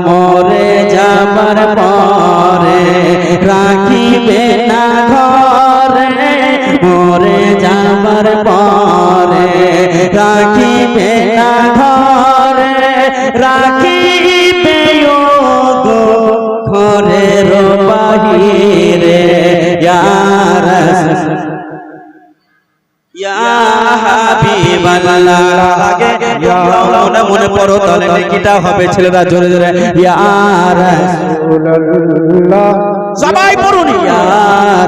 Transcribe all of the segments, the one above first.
মোরে যাবার পরে রাখিবে না ঘরে, মোরে যাবার পরে রাখিবে না ঘরে, রাখিবে গো ঘরের বাহিরে। ইয়া রাসূল ইয়া হাবিবাল্লাহ, আগে মনে মনে পড়ো, তাহলে নেকিটা হবে। ছেলেরা জোরে জোরে ইয়া রাসূলুল্লাহ, সবাই পড়ুন ইয়া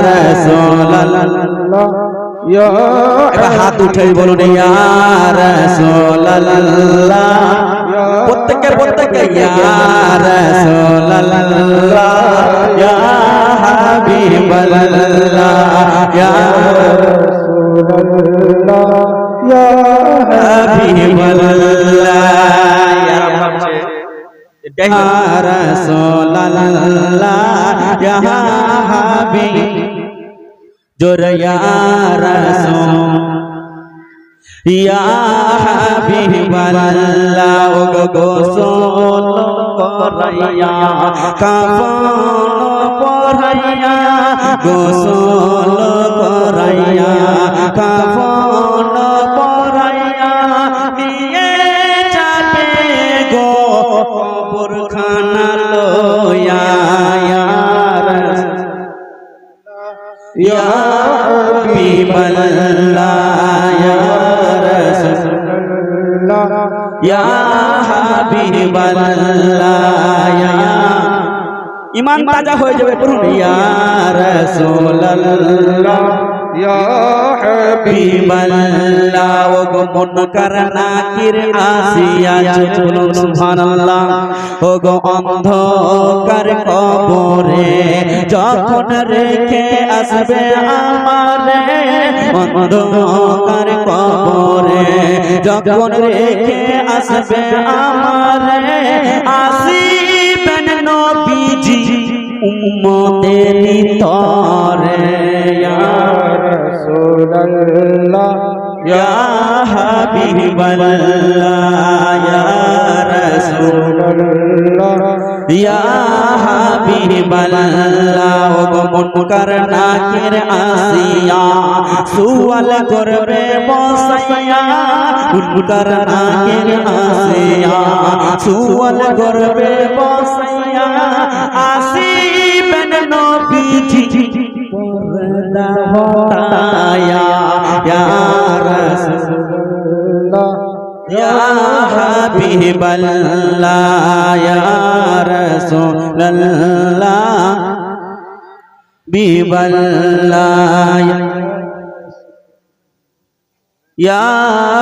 রাসূলুল্লাহ। এবার হাত উঠে বলুন ইয়া রাসূলুল্লাহ, প্রত্যেকে ইয়া রাসূলুল্লাহ, ইয়া হাবিবাল্লাহ, ইয়া ইয়া হাবিবাল্লাহ, ইয়া রাসূলুল্লাহ, ইয়া হাবিব, জোরে ইয়া রাসূল ইয়া হাবিবাল্লাহ। ও গোসল করাইয়া কাফন পরাইয়া, গোসল করাইয়া কাফন পরাইয়া, নিয়ে যাবে গো কবরখানা লইয়া। ইয়া হাবিবাল্লাহ, ইয়া রাসূলুল্লাহ, ইয়া হাবিবাল্লাহ, ঈমান তাজা হয়ে যাবে। পড়ুন ইয়া রাসূলুল্লাহ, ইয়া হাবিবাল্লাহ। ও গো মুনকার নাকির আসিয়া, বলুন সুবহানাল্লাহ। ও গো অন্ধকার কবরে যখন রেখে আসবে আমারে, অন্ধকার কবরে যখন রেখে আসবে আমারে, আসিবেন নবীজি উম্মতের তরে। ইয়া রাসূলুল্লাহ, ইয়া হাবিবাল্লাহ, ইয়া রাসূলুল্লাহ, ইয়া হাবিবাল্লাহ। ও গো মুনকার নাকির আসিয়া সুয়াল করবে বসাইয়া, মুনকার নাকির আসিয়া সুয়াল করবে বসাইয়া, আসিবেন নবীজি পর্দা হটায়া। ইয়া রাসূলুল্লাহ, ইয়া হাবিবাল্লাহ, ইয়া রাসূলুল্লাহ, বিবাল্লাহ, ইয়া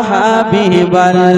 হাবিবাল্লাহ।